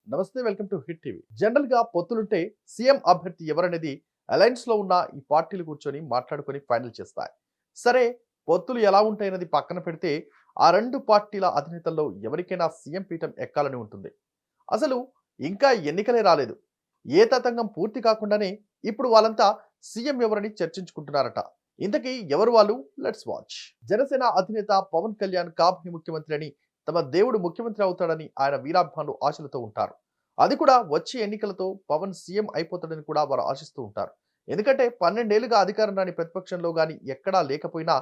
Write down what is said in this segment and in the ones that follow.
నమస్తే, welcome to hit TV. General గా పొత్తులుంటే CM అభ్యర్థి ఎవరనేది అలయన్స్ లో ఉన్న ఈ పార్టీలు కూర్చొని మాట్లాడుకొని ఫైనల్ చేస్తాయి. సరే, పొత్తులు ఎలా ఉంటాయన్నది పక్కన పెడితే ఆ రెండు పార్టీల అధినేతల్లో ఎవరికైనా సీఎం పీఠం ఎక్కాలని ఉంటుంది. అసలు ఇంకా ఎన్నికలే రాలేదు. ఏ తతంగం పూర్తి కాకుండానే ఇప్పుడు వాళ్ళంతా సీఎం ఎవరని చర్చించుకుంటున్నారట. ఇంతకీ ఎవరు వాళ్ళు? Let's watch. జనసేన అధినేత పవన్ కళ్యాణ్ కాబోయే ముఖ్యమంత్రి అని, తమ దేవుడు ముఖ్యమంత్రి అవుతాడని ఆయన వీరాభిమానులు ఆశలతో ఉంటారు. అది కూడా వచ్చే ఎన్నికలతో పవన్ సీఎం అయిపోతాడని కూడా వారు ఆశిస్తూ ఉంటారు. ఎందుకంటే 12 ఏళ్లుగా అధికారం రాని ప్రతిపక్షంలో గాని ఎక్కడా లేకపోయినా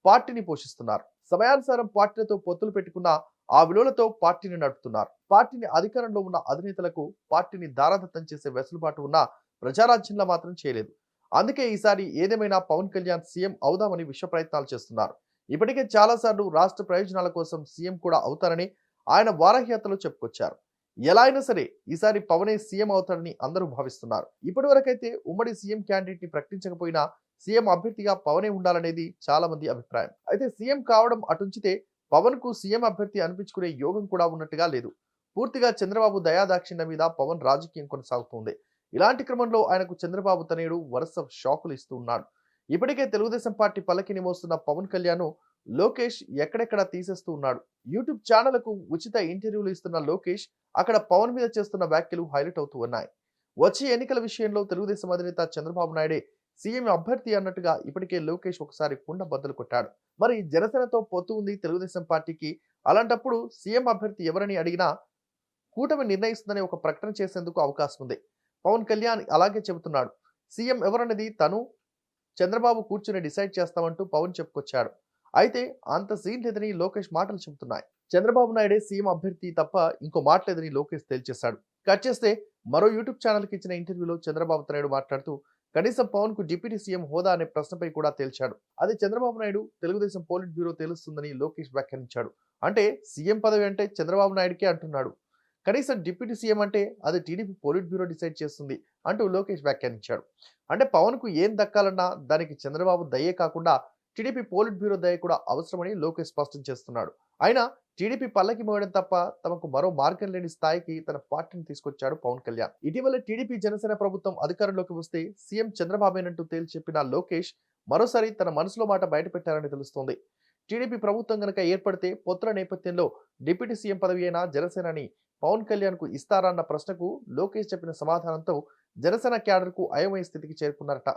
పార్టీని పోషిస్తున్నారు. సమయానుసారం పార్టీలతో పొత్తులు పెట్టుకున్న ఆ విలువలతో పార్టీని నడుపుతున్నారు. పార్టీని అధికారంలో ఉన్న అధినేతలకు పార్టీని దారాదత్తం చేసే వెసులుబాటు ఉన్న ప్రజారాజ్యంలో మాత్రం చేయలేదు. అందుకే ఈసారి ఏదేమైనా పవన్ కళ్యాణ్ సీఎం అవుదామని విశ్వ ప్రయత్నాలు చేస్తున్నారు. ఇప్పటికే చాలాసార్లు రాష్ట్ర ప్రయోజనాల కోసం సీఎం కూడా అవుతారని ఆయన వారాహ్యాతలో చెప్పుకొచ్చారు. ఎలా అయినా సరే ఈసారి పవనే సీఎం అవుతాడని అందరూ భావిస్తున్నారు. ఇప్పటి వరకైతే ఉమ్మడి సీఎం క్యాండిడేట్ ని ప్రకటించకపోయినా సీఎం అభ్యర్థిగా పవనే ఉండాలనేది చాలా మంది అభిప్రాయం. అయితే సీఎం కావడం అటుంచితే పవన్ కు సీఎం అభ్యర్థి అనిపించుకునే యోగం కూడా ఉన్నట్టుగా లేదు. పూర్తిగా చంద్రబాబు దయాదాక్షిణ్య మీద పవన్ రాజకీయం కొనసాగుతుంది. ఇలాంటి క్రమంలో ఆయనకు చంద్రబాబు తనయుడు వరుస షాకులు ఇస్తూ ఉన్నాడు. ఇప్పటికే తెలుగుదేశం పార్టీ పల్లకిని మోస్తున్న పవన్ కళ్యాణ్ లోకేష్ ఎక్కడెక్కడ తీసేస్తూ ఉన్నాడు. యూట్యూబ్ ఛానళ్లకు ఉచిత ఇంటర్వ్యూలు ఇస్తున్న లోకేష్ అక్కడ పవన్ మీద చేస్తున్న వ్యాఖ్యలు హైలైట్ అవుతూ ఉన్నాయి. వచ్చే ఎన్నికల విషయంలో తెలుగుదేశం అధినేత చంద్రబాబు నాయుడే సీఎం అభ్యర్థి అన్నట్టుగా ఇప్పటికే లోకేష్ ఒకసారి కుండ బద్దలు కొట్టాడు. మరి జనసేనతో పొత్తు ఉంది తెలుగుదేశం పార్టీకి. అలాంటప్పుడు సీఎం అభ్యర్థి ఎవరని అడిగినా కూటమి నిర్ణయిస్తుందని ఒక ప్రకటన చేసేందుకు అవకాశం ఉంది. పవన్ కళ్యాణ్ అలాగే చెబుతున్నాడు. సీఎం ఎవరన్నది తను చంద్రబాబు కూర్చుని డిసైడ్ చేస్తామంటూ పవన్ చెప్పుకొచ్చాడు. అయితే అంత సీన్ లేదని లోకేష్ మాటలు చెబుతున్నాయి. చంద్రబాబు నాయుడే సీఎం అభ్యర్థి తప్ప ఇంకో మాట లేదని లోకేష్ తేల్చేశాడు. కట్ చేస్తే మరో యూట్యూబ్ ఛానల్కి ఇచ్చిన ఇంటర్వ్యూలో చంద్రబాబు నాయుడు మాట్లాడుతూ కనీసం పవన్ కు డిప్యూటీ సీఎం హోదా అనే ప్రశ్నపై కూడా తేల్చాడు. అది చంద్రబాబు నాయుడు తెలుగుదేశం పోలిట్ బ్యూరో తెలుస్తుందని లోకేష్ వ్యాఖ్యానించాడు. అంటే సీఎం పదవి అంటే చంద్రబాబు నాయుడుకే అంటున్నాడు. కనీసం డిప్యూటీ సీఎం అంటే అది టీడీపీ పోలిట్ బ్యూరో డిసైడ్ చేస్తుంది అంటూ లోకేష్ వ్యాఖ్యానించాడు. అంటే పవన్ కు ఏం దక్కాలన్నా దానికి చంద్రబాబు దయ్యే కాకుండా టీడీపీ పోలిట్ బ్యూరో దయ కూడా అవసరమని లోకేష్ స్పష్టం చేస్తున్నాడు. అయినా టీడీపీ పల్లకి మోయడం తప్ప తమకు మరో మార్గం లేని స్థాయికి తన పార్టీని తీసుకొచ్చాడు పవన్ కళ్యాణ్. ఇటీవల టీడీపీ జనసేన ప్రభుత్వం అధికారంలోకి వస్తే సీఎం చంద్రబాబేనంటూ తేల్చి చెప్పిన లోకేష్ మరోసారి తన మనసులో మాట బయటపెట్టారని తెలుస్తోంది. టీడీపీ ప్రభుత్వం గనక ఏర్పడితే పొత్తుల నేపథ్యంలో డిప్యూటీ సీఎం పదవి అయినా జనసేనని పవన్ కళ్యాణ్ కు ఇస్తారా అన్న ప్రశ్నకు లోకేష్ చెప్పిన సమాధానంతో జనసేన క్యాడర్ కు అయోమయ స్థితికి చేరుకున్నారట.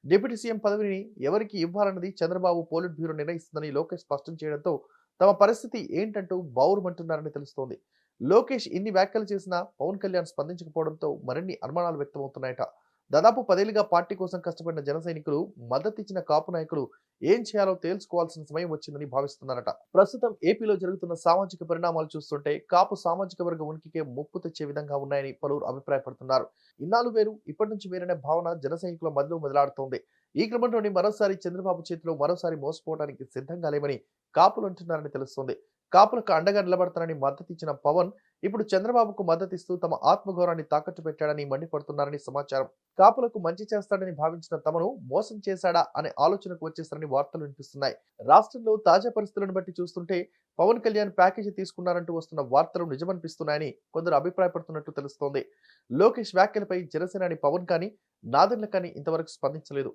డిప్యూటీ సీఎం పదవిని ఎవరికి ఇవ్వాలన్నది చంద్రబాబు పోలిట్ బ్యూరో నిర్ణయిస్తుందని లోకేష్ స్పష్టం చేయడంతో తమ పరిస్థితి ఏంటంటూ బావురుమంటున్నారని తెలుస్తోంది. లోకేష్ ఇన్ని వ్యాఖ్యలు చేసినా పవన్ కళ్యాణ్ స్పందించకపోవడంతో మరిన్ని అనుమానాలు వ్యక్తమవుతున్నాయట. దాదాపు 10 ఏళ్లుగా పార్టీ కోసం కష్టపడిన జన సైనికులు, మద్దతిచ్చిన కాపు నాయకులు ఏం చేయాలో తేల్చుకోవాల్సిన సమయం వచ్చిందని భావిస్తున్నారట. ప్రస్తుతం ఏపీలో జరుగుతున్న సామాజిక పరిణామాలు చూస్తుంటే కాపు సామాజిక వర్గ ఉనికికే ముప్పు తెచ్చే విధంగా ఉన్నాయని పలువురు అభిప్రాయపడుతున్నారు. ఇన్నాళ్ళు వేరు, ఇప్పటి నుంచి వేరనే భావన జన సైనికుల మధ్యలో మొదలాడుతోంది. ఈ క్రమంలోనే మరోసారి చంద్రబాబు చేతిలో మరోసారి మోసపోవడానికి సిద్ధంగా లేమని కాపులు అంటున్నారని తెలుస్తోంది. కాపులకు అండగా నిలబడతానని మద్దతిచ్చిన పవన్ ఇప్పుడు చంద్రబాబుకు మద్దతిస్తూ తమ ఆత్మగౌరవాన్ని తాకట్టు పెట్టాడని మండిపడుతున్నారని సమాచారం. కాపులకు మంచి చేస్తాడని భావించిన తమను మోసం చేశాడా అనే ఆలోచనకు వచ్చేస్తారని వార్తలు వినిపిస్తున్నాయి. రాష్ట్రంలో తాజా పరిస్థితులను బట్టి చూస్తుంటే పవన్ కళ్యాణ్ ప్యాకేజీ తీసుకున్నారంటూ వస్తున్న వార్తలు నిజమనిపిస్తున్నాయని కొందరు అభిప్రాయపడుతున్నట్టు తెలుస్తోంది. లోకేష్ వ్యాఖ్యలపై జనసేనాని పవన్ కానీ నాదెండ్ల కానీ ఇంతవరకు స్పందించలేదు.